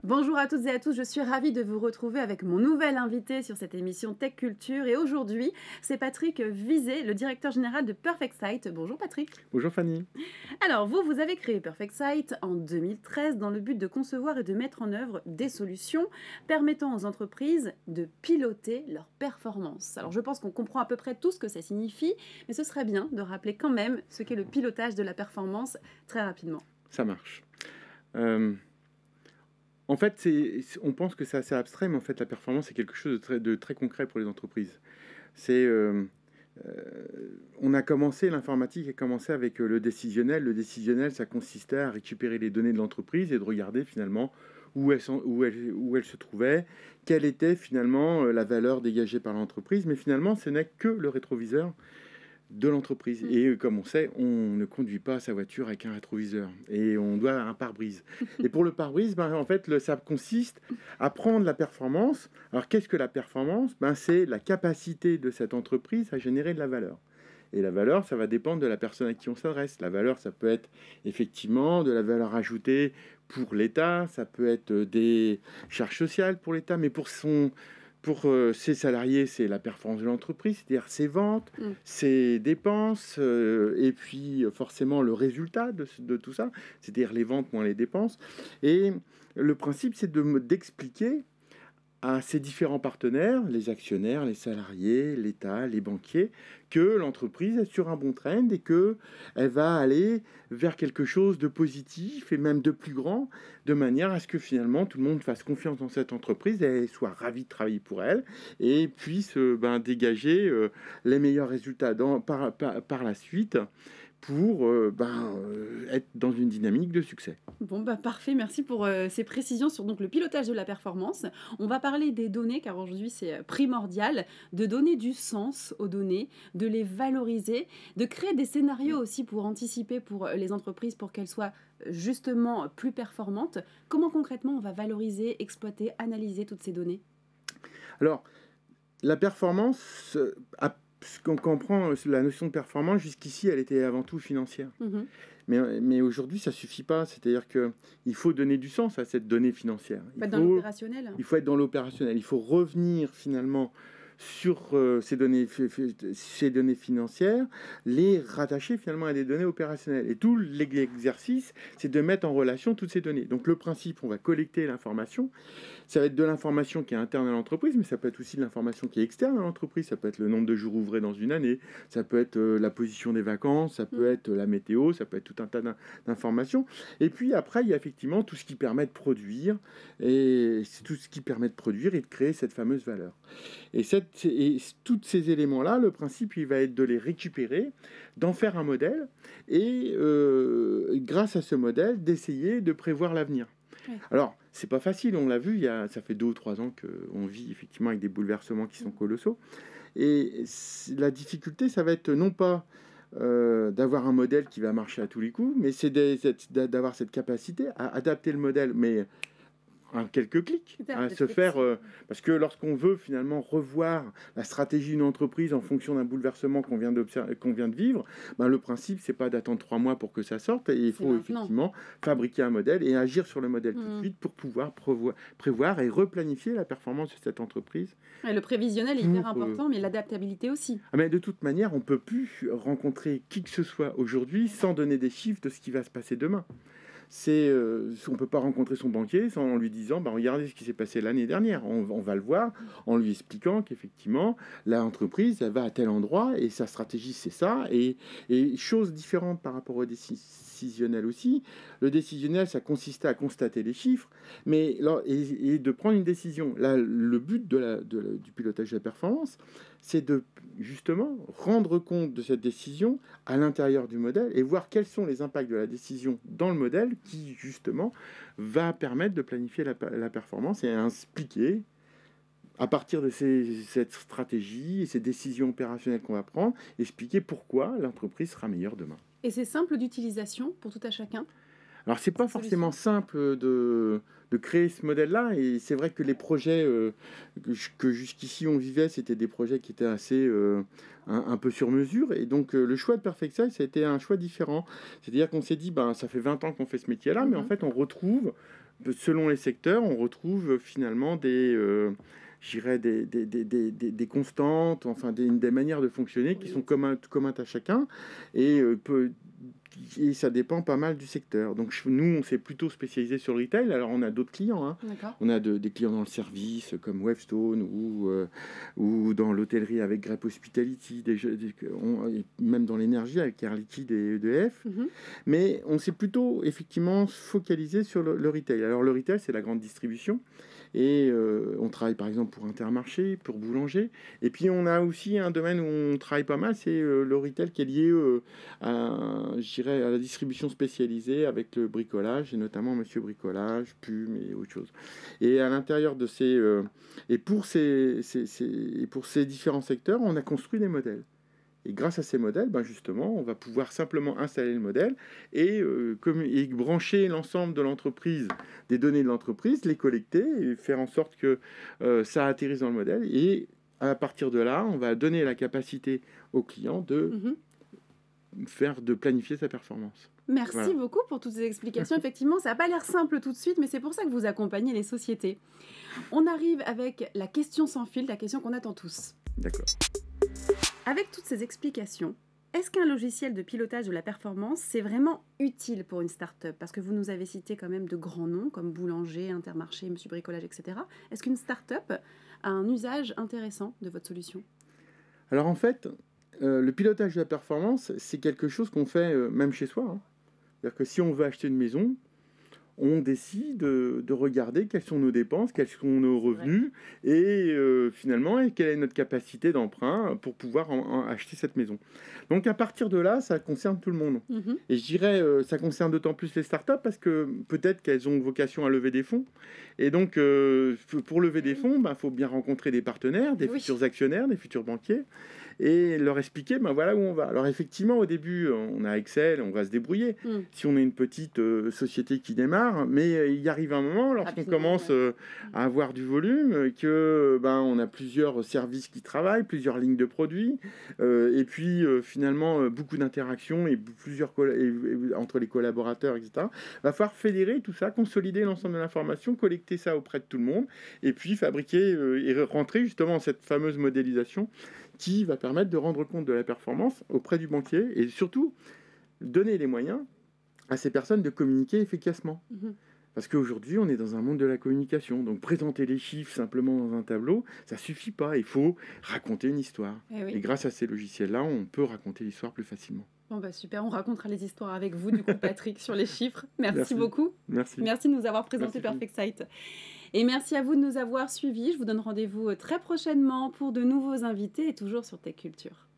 Bonjour à toutes et à tous, je suis ravie de vous retrouver avec mon nouvel invité sur cette émission Tech Culture. Et aujourd'hui, c'est Patrick Vizet, le directeur général de Perfect Site. Bonjour Patrick. Bonjour Fanny. Alors vous avez créé Perfect Site en 2013 dans le but de concevoir et de mettre en œuvre des solutions permettant aux entreprises de piloter leur performance. Alors je pense qu'on comprend à peu près tout ce que ça signifie, mais ce serait bien de rappeler quand même ce qu'est le pilotage de la performance très rapidement. Ça marche. En fait, on pense que c'est assez abstrait, mais en fait, la performance, c'est quelque chose de très concret pour les entreprises. On a commencé, l'informatique a commencé avec le décisionnel. Le décisionnel, ça consistait à récupérer les données de l'entreprise et de regarder finalement où elle se trouvait, quelle était finalement la valeur dégagée par l'entreprise. Mais finalement, ce n'est que le rétroviseur de l'entreprise. Et comme on sait, on ne conduit pas sa voiture avec un rétroviseur. Et on doit un pare-brise. Et pour le pare-brise, en fait, ça consiste à prendre la performance. Alors, qu'est-ce que la performance ? C'est la capacité de cette entreprise à générer de la valeur. Et la valeur, ça va dépendre de la personne à qui on s'adresse. La valeur, ça peut être effectivement de la valeur ajoutée pour l'État, ça peut être des charges sociales pour l'État, mais pour ses salariés, c'est la performance de l'entreprise, c'est-à-dire ses ventes, ses dépenses, et puis forcément le résultat de tout ça, c'est-à-dire les ventes moins les dépenses. Et le principe, c'est d'expliquer à ces différents partenaires, les actionnaires, les salariés, l'État, les banquiers, que l'entreprise est sur un bon trend et qu'elle va aller vers quelque chose de positif et même de plus grand, de manière à ce que finalement tout le monde fasse confiance dans cette entreprise et soit ravi de travailler pour elle et puisse dégager les meilleurs résultats par la suite pour être dans une dynamique de succès. Bon, parfait, merci pour ces précisions sur donc, le pilotage de la performance. On va parler des données, car aujourd'hui c'est primordial, de donner du sens aux données, de les valoriser, de créer des scénarios aussi pour anticiper pour les entreprises, pour qu'elles soient justement plus performantes. Comment concrètement on va valoriser, exploiter, analyser toutes ces données ? Alors, la performance, quand on prend la notion de performance, jusqu'ici, elle était avant tout financière. Mais aujourd'hui, ça ne suffit pas. C'est-à-dire qu'il faut donner du sens à cette donnée financière. Il faut être dans l'opérationnel. Il faut être dans l'opérationnel. Il faut revenir finalement sur ces données financières, les rattacher finalement à des données opérationnelles. Et tout l'exercice, c'est de mettre en relation toutes ces données. Donc le principe, on va collecter l'information. Ça va être de l'information qui est interne à l'entreprise, mais ça peut être aussi de l'information qui est externe à l'entreprise. Ça peut être le nombre de jours ouvrés dans une année, ça peut être la position des vacances, ça peut être la météo, ça peut être tout un tas d'informations. Et puis après, il y a effectivement tout ce qui permet de produire, et c'est tout ce qui permet de produire et de créer cette fameuse valeur. Et tous ces éléments-là, le principe, il va être de les récupérer, d'en faire un modèle, et grâce à ce modèle, d'essayer de prévoir l'avenir. Ouais. Alors, c'est pas facile, on l'a vu, ça fait 2 ou 3 ans qu'on vit effectivement avec des bouleversements qui sont colossaux. Et la difficulté, ça va être non pas d'avoir un modèle qui va marcher à tous les coups, mais c'est d'avoir cette capacité à adapter le modèle, mais en quelques clics, à se faire... parce que lorsqu'on veut finalement revoir la stratégie d'une entreprise en fonction d'un bouleversement qu'on vient de vivre, le principe, c'est pas d'attendre 3 mois pour que ça sorte, et il faut effectivement fabriquer un modèle et agir sur le modèle tout de suite pour pouvoir prévoir et replanifier la performance de cette entreprise. Et le prévisionnel est hyper important, mais l'adaptabilité aussi. Mais de toute manière, on ne peut plus rencontrer qui que ce soit aujourd'hui sans donner des chiffres de ce qui va se passer demain. On ne peut pas rencontrer son banquier en lui disant regardez ce qui s'est passé l'année dernière. On va le voir en lui expliquant qu'effectivement l'entreprise elle va à tel endroit et sa stratégie c'est ça, et chose différente par rapport au décisionnel aussi. Le décisionnel, ça consistait à constater les chiffres et de prendre une décision. Là, le but du pilotage de la performance, c'est de justement rendre compte de cette décision à l'intérieur du modèle et voir quels sont les impacts de la décision dans le modèle qui justement va permettre de planifier la performance et expliquer à partir de cette stratégie et ces décisions opérationnelles qu'on va prendre, expliquer pourquoi l'entreprise sera meilleure demain. Et c'est simple d'utilisation pour tout à chacun ? Alors, c'est pas forcément simple de créer ce modèle-là, et c'est vrai que les projets que jusqu'ici on vivait, c'était des projets qui étaient assez un peu sur mesure, et donc le choix de Perfect Site, ça a été un choix différent. C'est-à-dire qu'on s'est dit, ça fait 20 ans qu'on fait ce métier-là, mais en fait, on retrouve selon les secteurs, on retrouve finalement je dirais des constantes, enfin des manières de fonctionner qui sont communes à chacun, et, et ça dépend pas mal du secteur. Donc nous, on s'est plutôt spécialisé sur le retail. Alors on a d'autres clients, hein. On a des clients dans le service comme Wavestone ou dans l'hôtellerie avec Grep Hospitality, même dans l'énergie avec Air Liquide et EDF. Mais on s'est plutôt effectivement focalisé sur le retail. Alors le retail, c'est la grande distribution. Et on travaille par exemple pour Intermarché, pour Boulanger. Et puis on a aussi un domaine où on travaille pas mal, c'est le retail qui est lié je dirais, à la distribution spécialisée avec le bricolage, et notamment Monsieur Bricolage, Pume et autre chose. Et à l'intérieur de pour ces différents secteurs, on a construit des modèles. Et grâce à ces modèles, ben justement, on va pouvoir simplement installer le modèle et brancher l'ensemble de l'entreprise, des données de l'entreprise, les collecter et faire en sorte que ça atterrisse dans le modèle. Et à partir de là, on va donner la capacité au client de planifier sa performance. Merci beaucoup pour toutes ces explications. Effectivement, ça n'a pas l'air simple tout de suite, mais c'est pour ça que vous accompagnez les sociétés. On arrive avec la question sans fil, la question qu'on attend tous. D'accord. Avec toutes ces explications, est-ce qu'un logiciel de pilotage de la performance, c'est vraiment utile pour une start-up? Parce que vous nous avez cité quand même de grands noms comme Boulanger, Intermarché, Monsieur Bricolage, etc. Est-ce qu'une start-up a un usage intéressant de votre solution? Alors en fait, le pilotage de la performance, c'est quelque chose qu'on fait même chez soi, hein. C'est-à-dire que si on veut acheter une maison, on décide de regarder quelles sont nos dépenses, quels sont nos revenus, et finalement, quelle est notre capacité d'emprunt pour pouvoir acheter cette maison. Donc à partir de là, ça concerne tout le monde. Et je dirais, ça concerne d'autant plus les startups parce que peut-être qu'elles ont vocation à lever des fonds. Et donc, pour lever des fonds, faut bien rencontrer des partenaires, des futurs actionnaires, des futurs banquiers, et leur expliquer, voilà où on va. Alors effectivement, au début, on a Excel, on va se débrouiller. Si on est une petite société qui démarre, mais il y arrive un moment, lorsqu'on commence à avoir du volume, que on a plusieurs services qui travaillent, plusieurs lignes de produits, et puis finalement beaucoup d'interactions et entre les collaborateurs, etc. Il va falloir fédérer tout ça, consolider l'ensemble de l'information, collecter ça auprès de tout le monde, et puis fabriquer et rentrer justement dans cette fameuse modélisation qui va permettre de rendre compte de la performance auprès du banquier et surtout donner les moyens à ces personnes de communiquer efficacement. Parce qu'aujourd'hui, on est dans un monde de la communication. Donc, présenter les chiffres simplement dans un tableau, ça ne suffit pas. Il faut raconter une histoire. Et grâce à ces logiciels-là, on peut raconter l'histoire plus facilement. Bon super, on racontera les histoires avec vous, du coup, Patrick, sur les chiffres. Merci beaucoup. Merci. Merci de nous avoir présenté Perfect Site. Et merci à vous de nous avoir suivis. Je vous donne rendez-vous très prochainement pour de nouveaux invités et toujours sur Tech Culture.